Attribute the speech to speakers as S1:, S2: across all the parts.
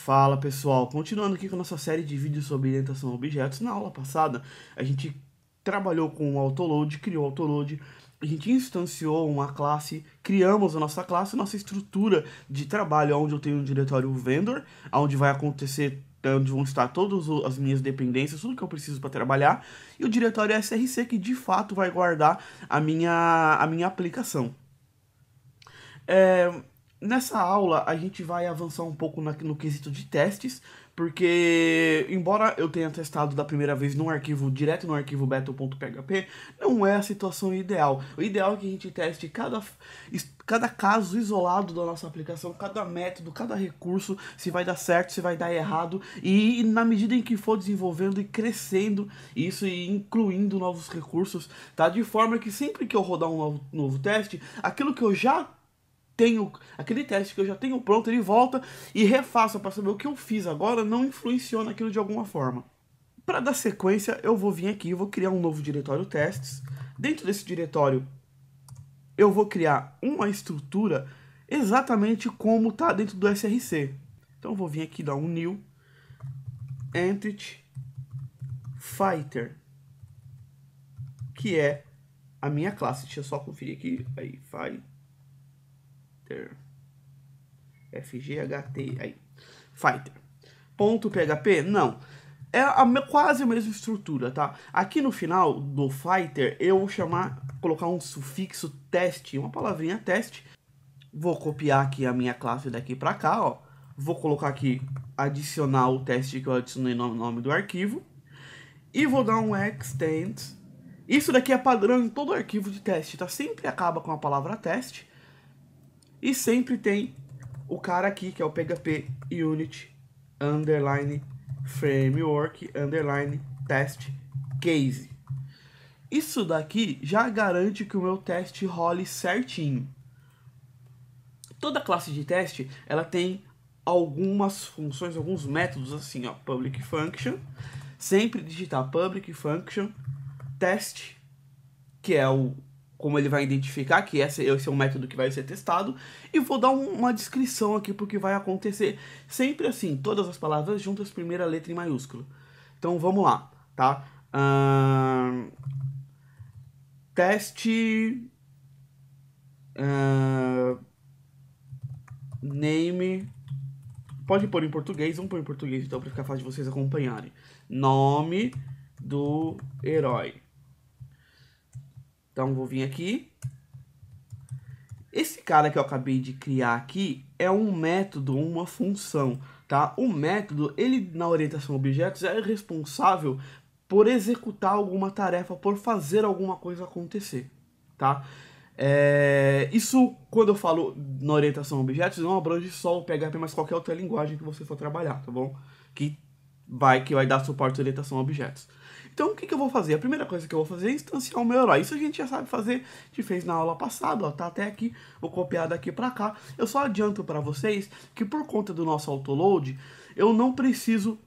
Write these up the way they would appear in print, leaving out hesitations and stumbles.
S1: Fala pessoal, continuando aqui com a nossa série de vídeos sobre orientação a objetos. Na aula passada a gente trabalhou com o autoload, criou o autoload, a gente instanciou uma classe, criamos a nossa classe, nossa estrutura de trabalho, onde eu tenho um diretório vendor, onde vai acontecer, onde vão estar todas as minhas dependências, tudo que eu preciso para trabalhar, e o diretório SRC, que de fato vai guardar a minha aplicação. Nessa aula a gente vai avançar um pouco no quesito de testes, porque embora eu tenha testado da primeira vez direto no arquivo battle.php, não é a situação ideal. O ideal é que a gente teste cada caso isolado da nossa aplicação, cada método, cada recurso, se vai dar certo, se vai dar errado, e na medida em que for desenvolvendo e crescendo isso e incluindo novos recursos, tá? De forma que sempre que eu rodar um novo teste, aquilo que eu já aquele teste que eu já tenho pronto, ele volta e refaça para saber o que eu fiz agora não influenciou naquilo de alguma forma. Para dar sequência, eu vou vir aqui, vou criar um novo diretório testes. Dentro desse diretório, eu vou criar uma estrutura exatamente como está dentro do SRC. Então eu vou vir aqui, dar um new entity fighter, que é a minha classe. Deixa eu só conferir aqui, aí, FGHT, aí, fighter. .php, não. É quase a mesma estrutura, tá? Aqui no final do fighter, eu vou colocar um sufixo teste, uma palavrinha teste. Vou copiar aqui a minha classe daqui pra cá, ó. Vou colocar aqui, adicionar o teste que eu adicionei no nome do arquivo. E vou dar um extend. Isso daqui é padrão em todo arquivo de teste, tá? Sempre acaba com a palavra teste. E sempre tem o cara aqui, que é o PHP Unit underline framework underline test case. Isso daqui já garante que o meu teste role certinho. Toda classe de teste, ela tem algumas funções, alguns métodos assim, ó, public function, sempre digitar public function test, que é como ele vai identificar que esse é o método que vai ser testado, e vou dar uma descrição aqui porque vai acontecer sempre assim, todas as palavras juntas, primeira letra em maiúsculo. Então vamos lá, tá? Teste name, pode pôr em português, vamos pôr em português então para ficar fácil de vocês acompanharem. Nome do herói. Então vou vir aqui. Esse cara que eu acabei de criar aqui é um método, uma função, tá? O método, ele na orientação a objetos é responsável por executar alguma tarefa, por fazer alguma coisa acontecer, tá? Isso, quando eu falo na orientação a objetos, não abrange só o PHP, mas qualquer outra linguagem que você for trabalhar, tá bom? Que vai dar suporte à orientação a objetos. Então, o que eu vou fazer? A primeira coisa que eu vou fazer é instanciar o meu herói. Isso a gente já sabe fazer, a gente fez na aula passada, ó, tá até aqui, vou copiar daqui pra cá. Eu só adianto pra vocês que por conta do nosso autoload, eu não preciso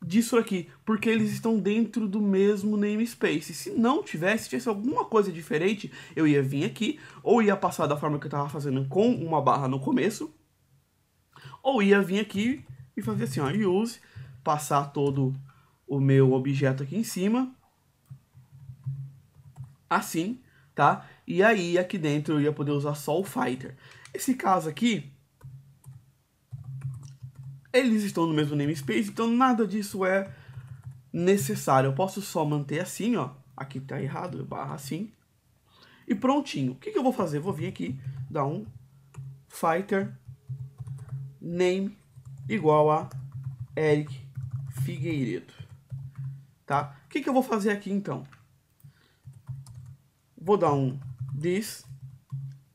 S1: disso aqui, porque eles estão dentro do mesmo namespace. Se não tivesse alguma coisa diferente, eu ia vir aqui, ou ia passar da forma que eu tava fazendo com uma barra no começo, ou ia vir aqui e fazer assim, ó, use, passar todo o meu objeto aqui em cima, assim, tá? E aí aqui dentro eu ia poder usar só o fighter. Esse caso aqui, eles estão no mesmo namespace, então nada disso é necessário. Eu posso só manter assim, ó, aqui tá errado, barra assim, e prontinho. O que eu vou fazer? Vou vir aqui, dar um fighter name igual a Eric Figueiredo. Tá? O que eu vou fazer aqui então? Vou dar um this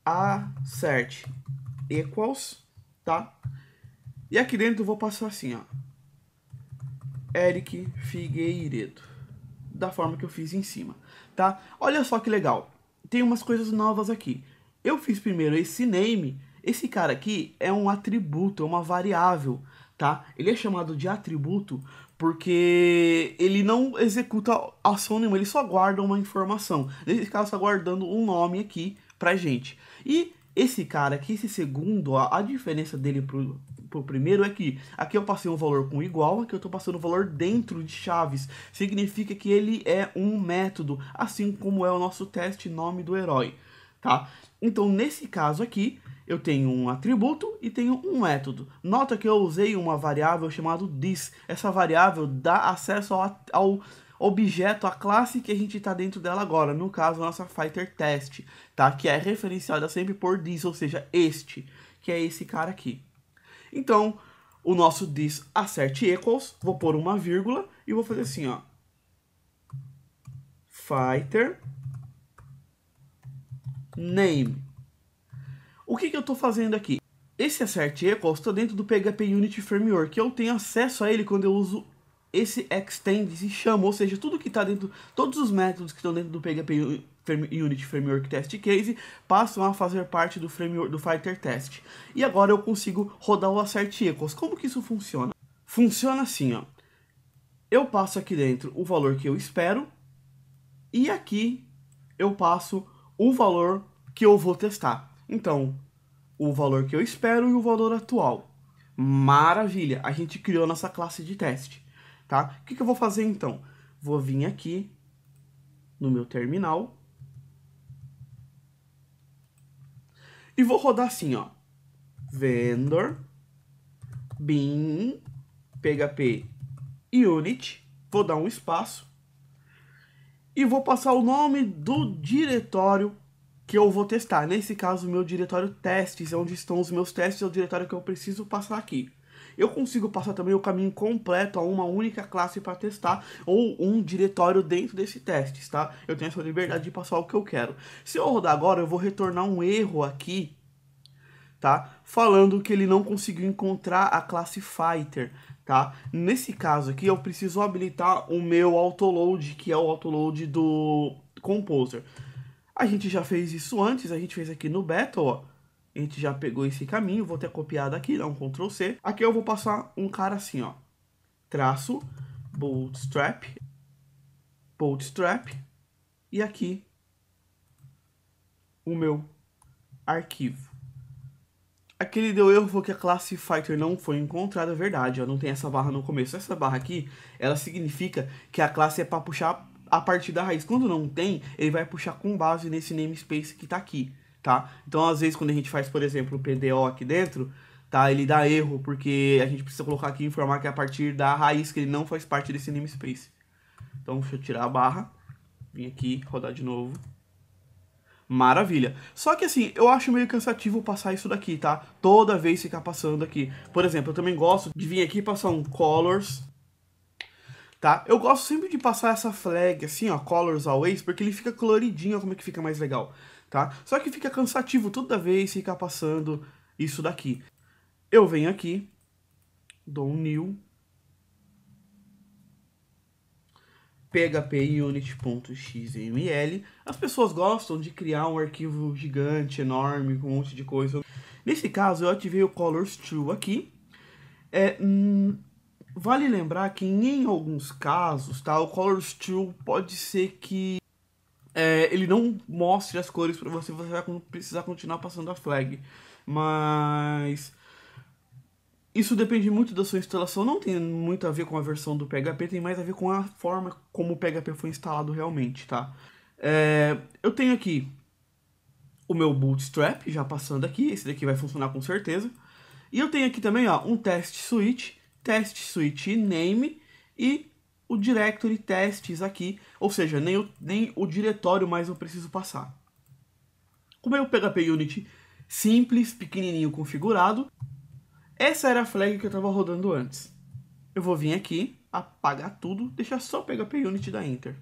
S1: assert equals, tá? E aqui dentro eu vou passar assim, ó, Eric Figueiredo, da forma que eu fiz em cima, tá? Olha só que legal, tem umas coisas novas aqui. Eu fiz primeiro esse name, esse cara aqui é um atributo, é uma variável, tá? Ele é chamado de atributo porque ele não executa ação nenhuma, ele só guarda uma informação. Nesse caso, está guardando um nome aqui pra gente. E esse cara aqui, esse segundo, a diferença dele pro primeiro é que aqui eu passei um valor com igual, aqui eu estou passando o valor dentro de chaves. Significa que ele é um método, assim como é o nosso teste nome do herói, tá? Então, nesse caso aqui, eu tenho um atributo e tenho um método. Nota que eu usei uma variável chamada this. Essa variável dá acesso ao objeto, a classe que a gente está dentro dela agora, no caso, a nossa Fighter Test, tá? Que é referenciada sempre por this, ou seja, este, que é esse cara aqui. Então, o nosso this assert equals, vou pôr uma vírgula e vou fazer assim, ó. Fighter name. O que eu estou fazendo aqui? Esse assert equals está dentro do PHP Unity Framework, que eu tenho acesso a ele quando eu uso esse extend, se chama, ou seja, tudo que está dentro, todos os métodos que estão dentro do PHP Unity Framework Test Case passam a fazer parte do framework do Fighter Test. E agora eu consigo rodar o assert equals. Como que isso funciona? Funciona assim, ó. Eu passo aqui dentro o valor que eu espero e aqui eu passo o valor que eu vou testar. Então, o valor que eu espero e o valor atual. Maravilha, a gente criou nossa classe de teste, tá? O que eu vou fazer então? Vou vir aqui no meu terminal e vou rodar assim, ó. Vendor bin php unit, vou dar um espaço e vou passar o nome do diretório que eu vou testar. Nesse caso, o meu diretório testes, é onde estão os meus testes, é o diretório que eu preciso passar aqui. Eu consigo passar também o caminho completo a uma única classe para testar, ou um diretório dentro desse testes, tá? Eu tenho essa liberdade de passar o que eu quero. Se eu rodar agora, eu vou retornar um erro aqui, tá? Falando que ele não conseguiu encontrar a classe Fighter, tá? Nesse caso aqui, eu preciso habilitar o meu autoload, que é o autoload do Composer. A gente já fez isso antes, a gente fez aqui no Battle, ó. A gente já pegou esse caminho, vou ter copiado aqui, dá um Ctrl C. Aqui eu vou passar um cara assim, ó. Traço, bootstrap, e aqui o meu arquivo. Aqui ele deu erro porque a classe Fighter não foi encontrada, é verdade, ó, não tem essa barra no começo. Essa barra aqui, ela significa que a classe é para puxar a partir da raiz. Quando não tem, ele vai puxar com base nesse namespace que tá aqui, tá? Então, às vezes, quando a gente faz, por exemplo, o PDO aqui dentro, tá? Ele dá erro, porque a gente precisa colocar aqui e informar que é a partir da raiz, que ele não faz parte desse namespace. Então, deixa eu tirar a barra, vir aqui, rodar de novo. Maravilha. Só que assim, eu acho meio cansativo passar isso daqui, tá? Toda vez ficar passando aqui. Por exemplo, eu também gosto de vir aqui e passar um colors, tá? Eu gosto sempre de passar essa flag, assim, ó, colors always, porque ele fica coloridinho, como é que fica mais legal, tá? Só que fica cansativo toda vez ficar passando isso daqui. Eu venho aqui, dou um new, phpunit.xml. As pessoas gostam de criar um arquivo gigante, enorme, com um monte de coisa. Nesse caso, eu ativei o colors true aqui. Vale lembrar que em alguns casos, tá, o colors true pode ser que ele não mostre as cores para você, você vai precisar continuar passando a flag. Mas isso depende muito da sua instalação, não tem muito a ver com a versão do PHP, tem mais a ver com a forma como o PHP foi instalado realmente, tá? Eu tenho aqui o meu Bootstrap, já passando aqui, esse daqui vai funcionar com certeza. E eu tenho aqui também, ó, um test suite name e o directory testes aqui, ou seja, nem o diretório mais eu preciso passar. Como é o PHP Unity simples, pequenininho, configurado, essa era a flag que eu estava rodando antes. Eu vou vir aqui, apagar tudo, deixar só o PHP Unity da Enter.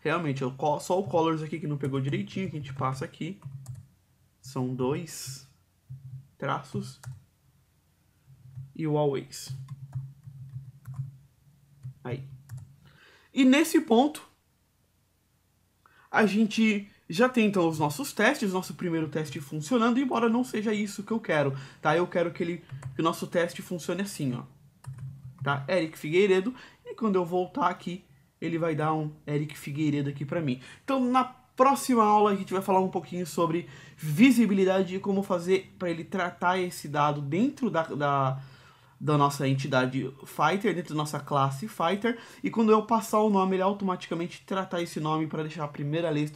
S1: Realmente, só o colors aqui que não pegou direitinho, que a gente passa aqui. São 2 traços. E o always. Aí. E nesse ponto, a gente já tem então os nossos testes, nosso primeiro teste funcionando, embora não seja isso que eu quero, tá? Eu quero que o nosso teste funcione assim, ó. Tá? Eric Figueiredo, e quando eu voltar aqui, ele vai dar um Eric Figueiredo aqui pra mim. Então, próxima aula a gente vai falar um pouquinho sobre visibilidade e como fazer para ele tratar esse dado dentro da nossa entidade Fighter, dentro da nossa classe Fighter, e quando eu passar o nome, ele automaticamente tratar esse nome para deixar a primeira letra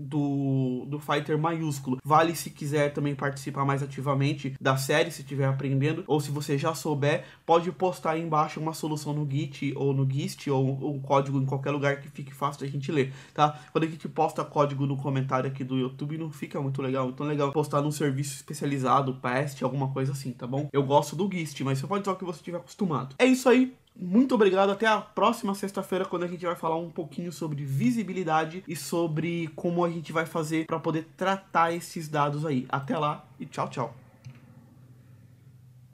S1: do Fighter maiúsculo. Vale se quiser também participar mais ativamente da série, se estiver aprendendo, ou se você já souber, pode postar aí embaixo uma solução no Git ou no Gist, ou um código em qualquer lugar que fique fácil da gente ler, tá? Quando a gente posta código no comentário aqui do YouTube, não fica muito legal, então é legal postar num serviço especializado, PAST, alguma coisa assim, tá bom? Eu gosto do Gist, mas você pode usar o que você estiver acostumado. É isso aí. Muito obrigado, até a próxima sexta-feira, quando a gente vai falar um pouquinho sobre visibilidade e sobre como a gente vai fazer para poder tratar esses dados aí. Até lá e tchau, tchau.